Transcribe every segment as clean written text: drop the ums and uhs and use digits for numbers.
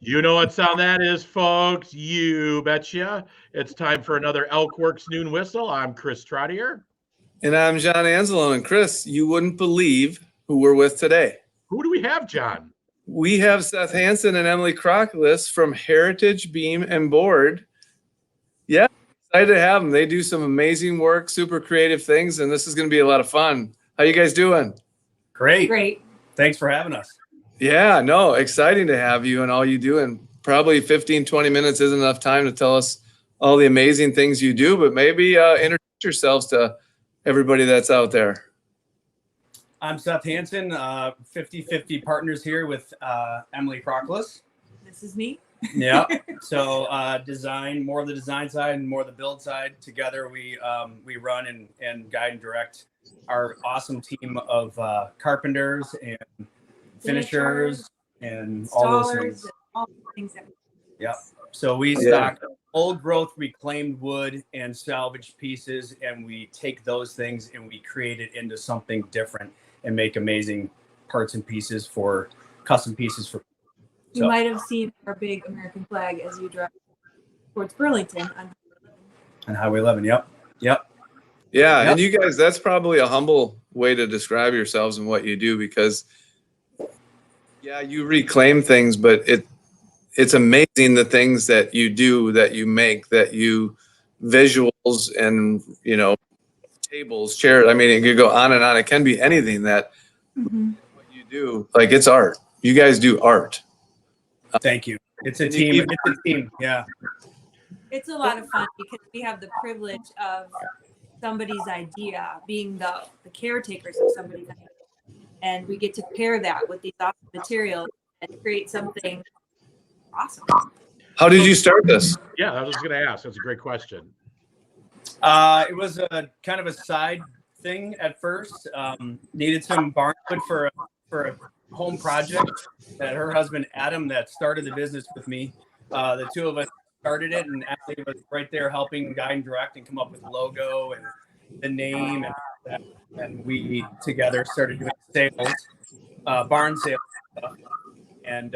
You know what sound that is, folks. You betcha. It's time for another ElkWorks Noon Whistle. I'm Chris Trottier. And I'm John Anzalone. And Chris, you wouldn't believe who we're with today. Who do we have, John? We have Seth Hansen and Emily Krauklis from Heritage Beam and Board. Yeah, excited to have them. They do some amazing work, super creative things, and this is going to be a lot of fun. How you guys doing? Great. Thanks for having us. Yeah, no, exciting to have you and all you do. And probably 15, 20 minutes isn't enough time to tell us all the amazing things you do, but maybe introduce yourselves to everybody that's out there. I'm Seth Hansen, 50-50 partners here with Emily Krauklis. This is me. Yeah. So design, more of the design side and more of the build side. Together we run and guide and direct our awesome team of carpenters and finishers and all those things. And all the things that Yeah. So we stock old growth reclaimed wood and salvaged pieces, and we take those things and we create it into something different and make amazing parts and pieces for custom pieces for. You might have seen our big American flag as you drive towards Burlington on Highway 11. Yep. Yeah, and you guys, that's probably a humble way to describe yourselves and what you do, because you reclaim things, but it's amazing the things that you do, that you make, that you visuals and tables, chairs. I mean, it could go on and on. It can be anything that what you do. Like, it's art. You guys do art. Thank you. It's a team. It's a team. Yeah. It's a lot of fun because we have the privilege of somebody's idea being the caretakers of somebody's idea. And we get to pair that with these awesome materials and create something awesome. How did you start this? Yeah, I was going to ask. That's a great question. It was a kind of a side thing at first. Needed some barn wood for a home project that her husband Adam, that started the business with me. The two of us started it, and Ashley was right there helping guide and direct and come up with the logo and the name, and we together started doing sales, barn sales stuff. And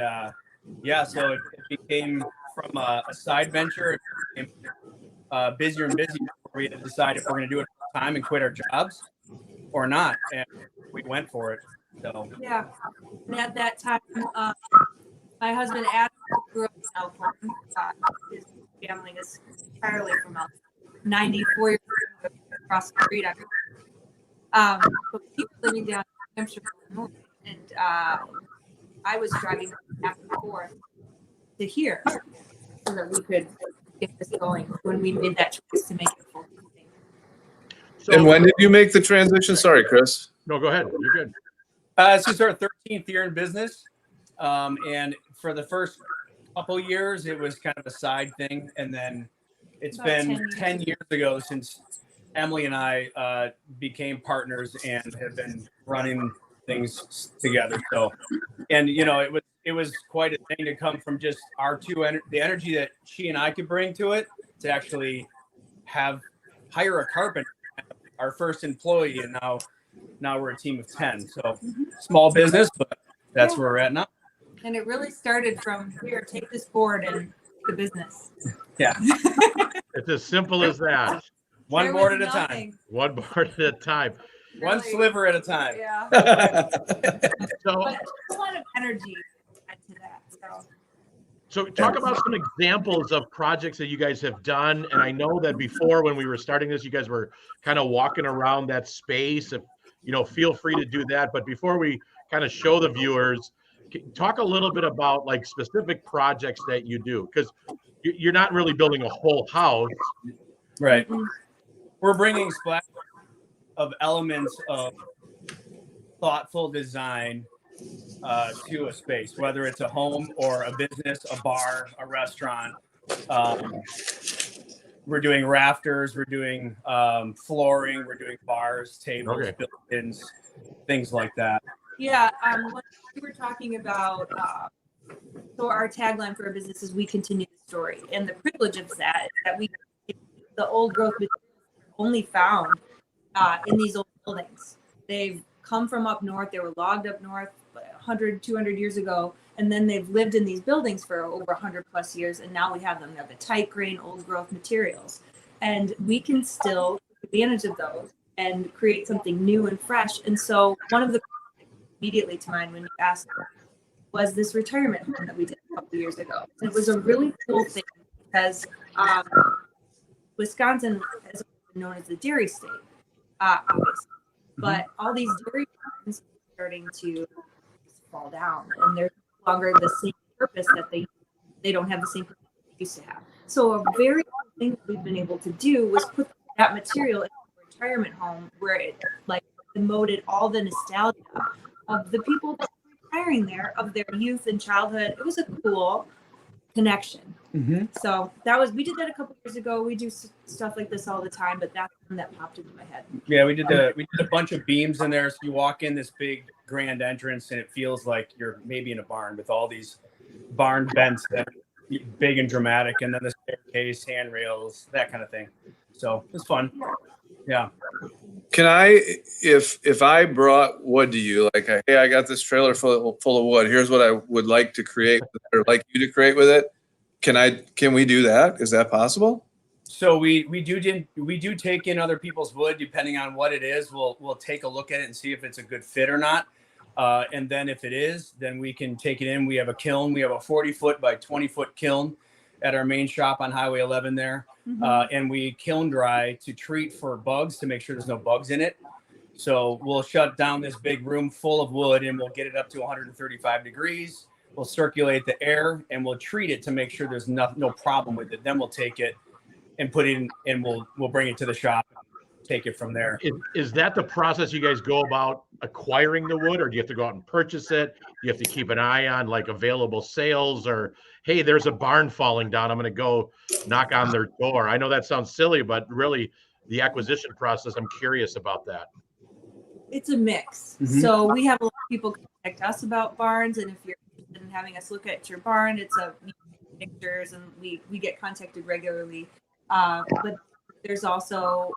so it became from a side venture. It became busier and busier. We had to decide if we're going to do it full time and quit our jobs or not, and we went for it. So yeah, and at that time, my husband Adam grew up in ElkWorks. His family is entirely from ElkWorks. 94 years old, across the street. But he was living down in Hampshire, North, and I was driving back and forth to here so that we could get this going when we made that choice to make it full thing. And when did you make the transition? Sorry, Chris. No, go ahead. You're good. This is our 13th year in business. And for the first couple years, it was kind of a side thing. And then it's About been 10 years ago since Emily and I became partners and have been running things together. So, and it was quite a thing to come from just our the energy that she and I could bring to it, to actually hire a carpenter, our first employee, and now we're a team of 10. So small business, but that's where we're at now. And it really started from here, take this board and the business. Yeah. It's as simple as that. One board at a time. One board at a time. Really, one sliver at a time. Yeah. So, but a lot of energy to that. So talk about some examples of projects that you guys have done. And I know that before, when we were starting this, you guys were kind of walking around that space. If, feel free to do that. But before we kind of show the viewers, talk a little bit about like specific projects that you do, because you're not really building a whole house. Right. We're bringing splash of elements of thoughtful design to a space, whether it's a home or a business, a bar, a restaurant. We're doing rafters, we're doing flooring, we're doing bars, tables, built-ins, things like that. Yeah, what we were talking about, so our tagline for our business is "We continue the story," and the privilege of that is that the old growth materials are only found in these old buildings. They've come from up north. They were logged up north 100, 200 years ago, And then they've lived in these buildings for over 100 plus years. And now we have them. They're the tight grain, old growth materials. And we can still take advantage of those and create something new and fresh. And so one of the immediately to mind when you asked was this retirement home that we did a couple years ago. It was a really cool thing because Wisconsin is known as the dairy state, obviously. But all these dairy farms are starting to fall down, and they're no longer the same purpose that they don't have the same purpose they used to have. So a very cool thing that we've been able to do was put that material in a retirement home where it like emoted all the nostalgia of the people that were retiring there, of their youth and childhood. It was a cool connection. So we did that a couple years ago. We do stuff like this all the time, but that's one that popped into my head. Yeah, we did a bunch of beams in there. So you walk in this big grand entrance and it feels like you're maybe in a barn with all these barn vents that are big and dramatic, and then the staircase, handrails, that kind of thing. So it's fun. Yeah. Can I, if I brought wood to you, like, hey, I got this trailer full of wood. Here's what I would like to create with it, or like you to create with it. Can we do that? Is that possible? So we do take in other people's wood depending on what it is. We'll take a look at it and see if it's a good fit or not. And then if it is, then we can take it in. We have a kiln. We have a 40-foot by 20-foot kiln at our main shop on Highway 11 there. And we kiln dry to treat for bugs, to make sure there's no bugs in it. So we'll shut down this big room full of wood and we'll get it up to 135 degrees. We'll circulate the air and we'll treat it to make sure there's no problem with it. Then we'll take it and put it in, and we'll bring it to the shop and take it from there. Is that the process you guys go about acquiring the wood, or do you have to go out and purchase it? You have to keep an eye on like available sales, or, hey, there's a barn falling down, I'm going to go knock on their door. I know that sounds silly, but really the acquisition process, I'm curious about that. It's a mix. So we have a lot of people contact us about barns, and if you're interested in having us look at your barn, it's pictures, and we get contacted regularly. But there's also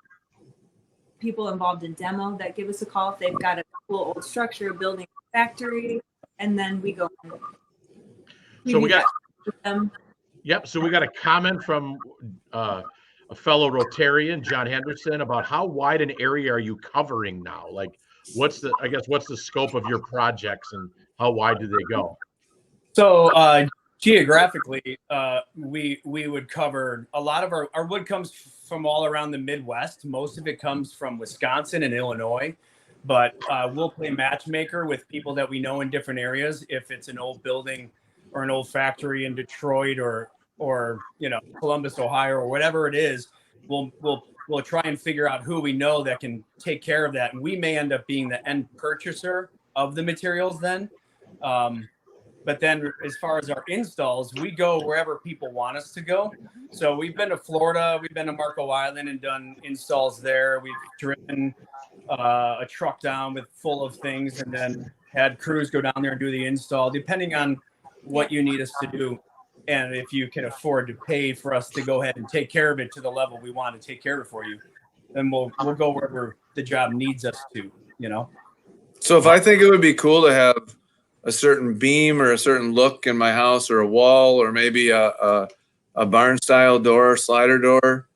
people involved in demo that give us a call if they've got a cool old structure, building a factory, and then we go. So we got a comment from a fellow Rotarian, John Henderson, about how wide an area are you covering now? Like, what's the scope of your projects and how wide do they go? So geographically, we would cover a lot of our wood comes from all around the Midwest. Most of it comes from Wisconsin and Illinois, but we'll play matchmaker with people that we know in different areas. If it's an old building or an old factory in Detroit or Columbus, Ohio, or whatever it is, we'll try and figure out who we know that can take care of that. And we may end up being the end purchaser of the materials then. But then as far as our installs, we go wherever people want us to go. So we've been to Florida, we've been to Marco Island and done installs there. We've driven a truck down full of things and then had crews go down there and do the install, depending on what you need us to do. And if you can afford to pay for us to go ahead and take care of it to the level we want to take care of it for you, then we'll go wherever the job needs us to, So if I think it would be cool to have a certain beam or a certain look in my house, or a wall, or maybe a barn style door, slider door,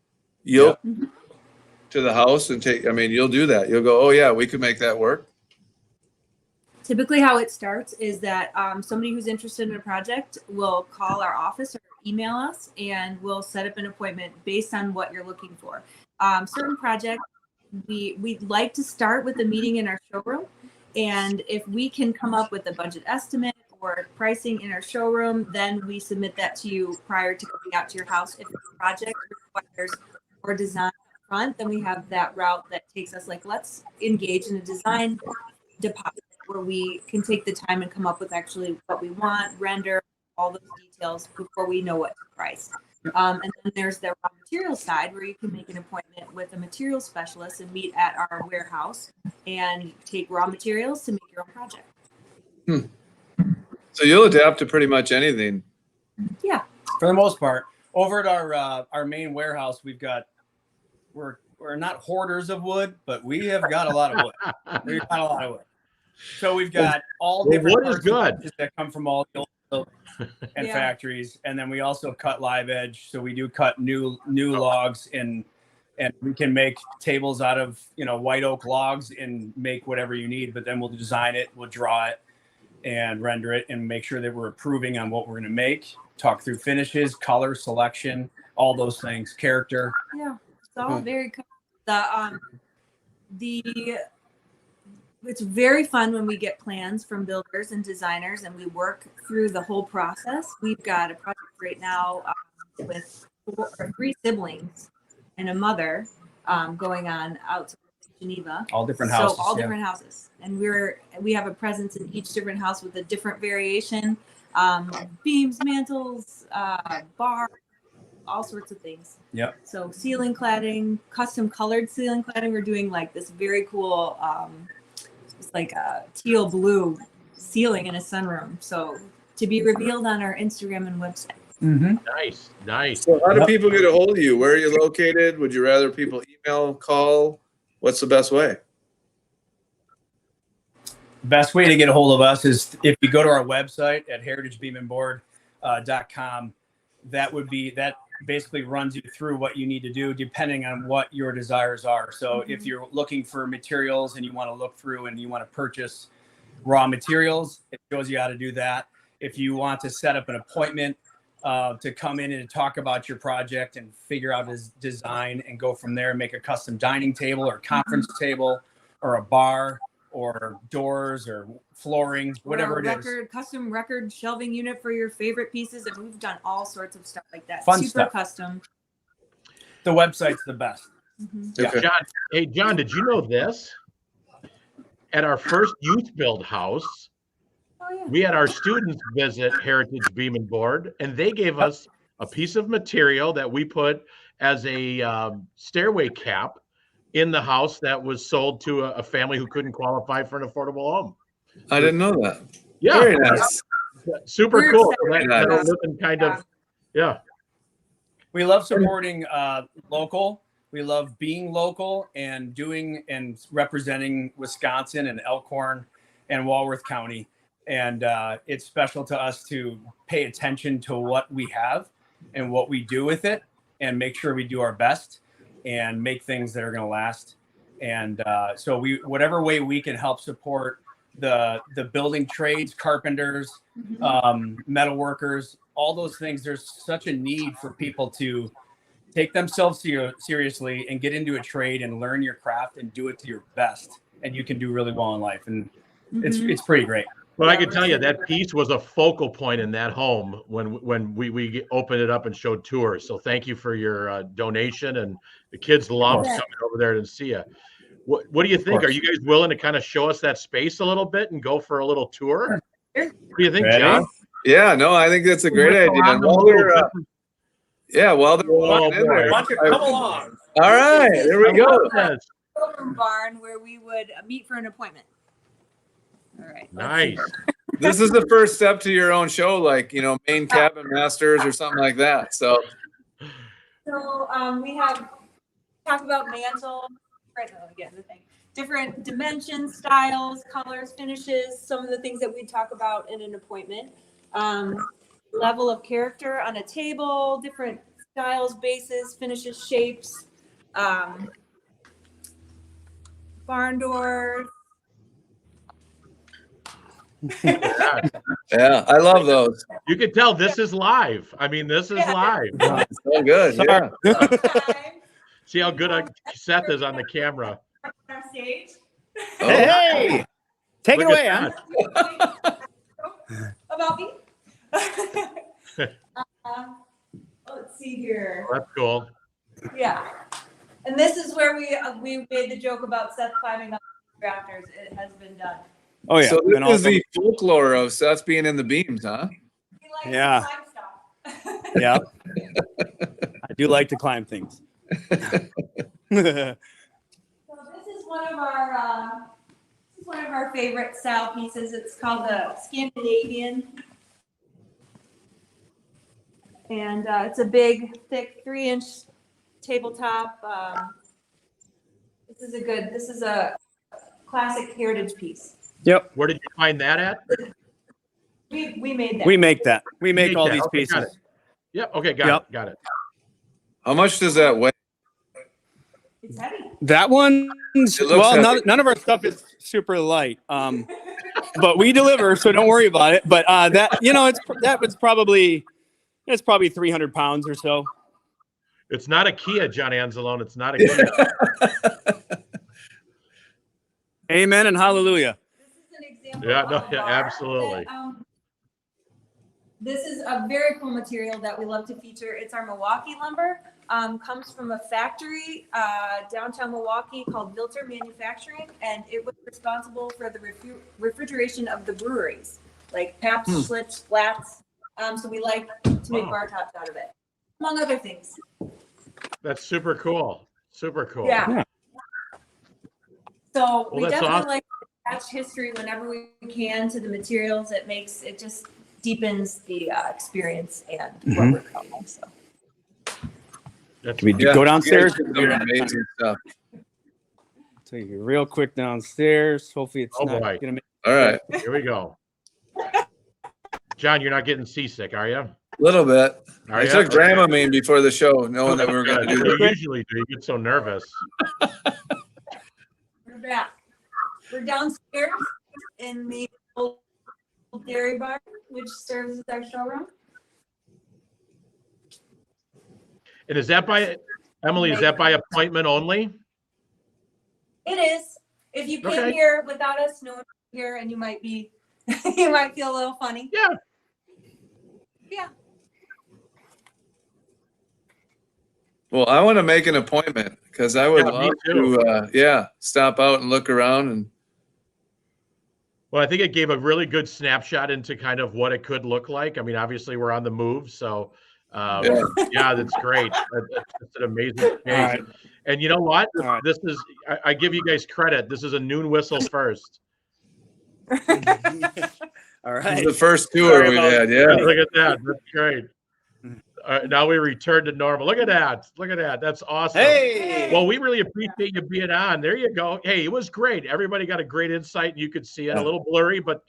you'll to the house and you'll do that. You'll go, oh yeah, we could make that work. Typically how it starts is that somebody who's interested in a project will call our office or email us, and we'll set up an appointment based on what you're looking for. Certain projects, we'd like to start with a meeting in our showroom. And if we can come up with a budget estimate or pricing in our showroom, then we submit that to you prior to coming out to your house. If the project requires more design up front, then we have that route that takes us let's engage in a design deposit where we can take the time and come up with actually what we want, render all those details before we know what to price. And then there's the raw material side where you can make an appointment with a material specialist and meet at our warehouse and take raw materials to make your own project. So you'll adapt to pretty much anything. Yeah. For the most part. Over at our main warehouse, we're not hoarders of wood, but we have got a lot of wood. We've got a lot of wood. So we've got all Well, different wood is parts of good. pieces that come from all the old and Yeah. factories, and then we also cut live edge. So we do cut new logs, and we can make tables out of white oak logs and make whatever you need. But then we'll design it, we'll draw it, and render it, and make sure that we're approving on what we're going to make. Talk through finishes, color selection, all those things, character. Yeah, it's all very cool. It's very fun when we get plans from builders and designers and we work through the whole process. We've got a project right now with 3 siblings and a mother going on out to Geneva. All different houses. So all different houses, and we have a presence in each different house with a different variation, beams, mantles, bar, all sorts of things. Yep. So ceiling cladding, custom colored ceiling cladding. We're doing like this very cool, it's like a teal blue ceiling in a sunroom. So to be revealed on our Instagram and website. Mm-hmm. Nice. So how do people get a hold of you? Where are you located? Would you rather people email, call? What's the best way? Best way to get a hold of us is if you go to our website at heritagebeamandboard.com. That basically runs you through what you need to do depending on what your desires are. So if you're looking for materials and you want to look through and you want to purchase raw materials, it shows you how to do that. If you want to set up an appointment to come in and talk about your project and figure out his design and go from there and make a custom dining table or conference table or a bar or doors or flooring, whatever it is. Custom record shelving unit for your favorite pieces. And we've done all sorts of stuff like that. Fun Super stuff. custom. The website's the best. Mm-hmm. Okay. John, did you know this? At our first youth build house, Oh, yeah. we had our students visit Heritage Beam and Board, and they gave us a piece of material that we put as a stairway cap in the house that was sold to a family who couldn't qualify for an affordable home. I didn't know that. Yeah, Very nice. super We're cool. excited That about living kind of, yeah. We love supporting local. We love being local and doing and representing Wisconsin and Elkhorn and Walworth County. And it's special to us to pay attention to what we have and what we do with it and make sure we do our best and make things that are going to last. And so whatever way we can help support the building trades, carpenters, metal workers, all those things. There's such a need for people to take themselves seriously and get into a trade and learn your craft and do it to your best. And you can do really well in life. And it's pretty great. Well, I can tell you that piece was a focal point in that home when we opened it up and showed tours. So thank you for your donation, and the kids loved coming over there to see you. What do you think? Are you guys willing to kind of show us that space a little bit and go for a little tour? What do you think, Ready? John? Yeah, no, I think that's a great idea. And while they're walking in there, Why don't you come along? all right, there we go. Barn where we would meet for an appointment. All right. Nice. This is the first step to your own show, like, main cabin masters or something like that. So we have talk about mantle. Right now, again, the thing. Different dimensions, styles, colors, finishes. Some of the things that we talk about in an appointment. Level of character on a table. Different styles, bases, finishes, shapes. Barn doors. yeah, I love those. You can tell this is live. I mean, this is live. So good. Yeah. See how good Seth is on the camera. On stage. Hey, take it Look away, at huh? About me. Let's see here. That's cool. Yeah, and this is where we made the joke about Seth climbing up the rafters. It has been done. Oh yeah. So been this is awesome. the folklore of Seth being in the beams, huh? He likes Yeah. to climb stuff. Yeah. I do like to climb things. So this is one of our favorite style pieces. It's called the Scandinavian, and it's a big, thick 3-inch tabletop. This is a classic heritage piece. Yep. Where did you find that at? We made that. We make that. We make all that. these Okay, got pieces. it. Yep. Okay. Got it. How much does that weigh? It's heavy. That one's It looks well. heavy. None of our stuff is super light. But we deliver, so don't worry about it. But it's probably 300 pounds or so. It's not a Kia, John Anzalone. It's not a Kia. Amen and hallelujah. This is an example. Yeah, no, of a yeah, bar absolutely. that, this is a very cool material that we love to feature. It's our Milwaukee lumber. Comes from a factory downtown Milwaukee called Vilter Manufacturing, and it was responsible for the refrigeration of the breweries, like Pabst, Schlitz, Flats. So we like to make bar tops out of it, among other things. That's super cool. Super cool. Yeah. So Well, we that's definitely awesome. like to attach history whenever we can to the materials. It just deepens the experience and what we're calling. So. That's We Yeah, go downstairs. you guys do some amazing stuff. Take you real quick downstairs. Hopefully it's Oh, not boy. gonna make. All right. Here we go. John, you're not getting seasick, are you? A little bit. Are I ya? took Okay. Dramamine before the show, knowing that we were going to do You this. usually do. You get so nervous. We're back. We're downstairs in the old dairy bar, which serves as our showroom. And is that by Emily? Is that by appointment only? It is. If you came Okay. here without us knowing you're here, and you might feel a little funny. Yeah. Yeah. Well, I want to make an appointment because I would Yeah, me love too. to, stop out and look around. And Well, I think it gave a really good snapshot into kind of what it could look like. I mean, obviously we're on the move, so yeah, that's great. That's an amazing space. right. And you know what? All right. This is I give you guys credit. This is a noon whistle first. All this right. is the first tour Sorry we've about- had. Yeah, Yeah. look at that. That's great. Now we return to normal. Look at that. Look at that. That's awesome. Hey. Well, we really appreciate you being on. There you go. Hey, it was great. Everybody got a great insight. You could see it a little blurry, but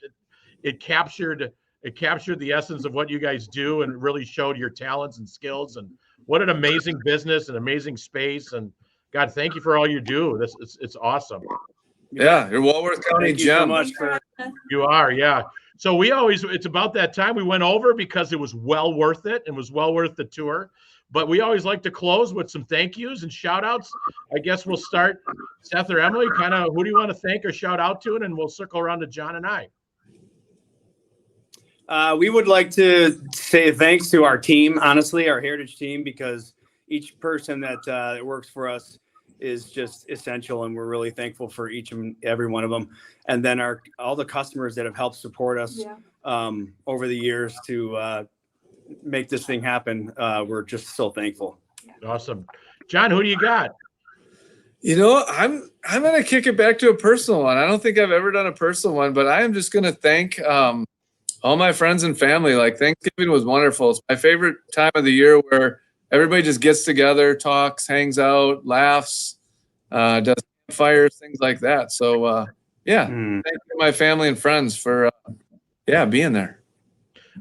it captured the essence of what you guys do and really showed your talents and skills. And what an amazing business and amazing space. And God, thank you for all you do. It's awesome. Yeah. You're Walworth County Thank you so gem. much for. You are, yeah. So it's about that time we went over because it was well worth it and was well worth the tour. But we always like to close with some thank yous and shout outs. I guess we'll start, Seth or Emily, kind of who do you want to thank or shout out to? And we'll circle around to John and I. We would like to say thanks to our team, honestly, our heritage team, because each person that works for us is just essential, and we're really thankful for each and every one of them. And then all the customers that have helped support us over the years to make this thing happen. We're just so thankful. Awesome. John, who do you got? You know, I'm going to kick it back to a personal one. I don't think I've ever done a personal one, but I am just going to thank all my friends and family. Like, Thanksgiving was wonderful. It's my favorite time of the year where everybody just gets together, talks, hangs out, laughs, does fires, things like that. So, thank you to my family and friends for, being there.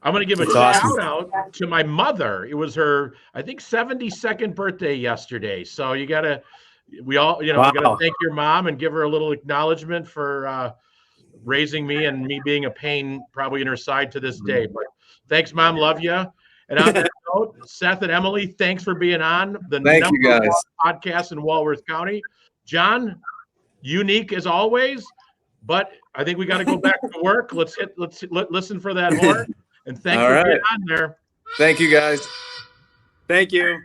I'm going to give a That's shout awesome. out to my mother. It was her, I think, 72nd birthday yesterday. So we got to thank your mom and give her a little acknowledgement for raising me and me being a pain probably in her side to this day. But thanks, Mom. Love you. And on that note, Seth and Emily, thanks for being on the Thank you, number guys. one podcast in Walworth County. John, unique as always, but I think we got to go back to work. Let's listen for that horn. And thanks All for right. being on there. Thank you, guys. Thank you.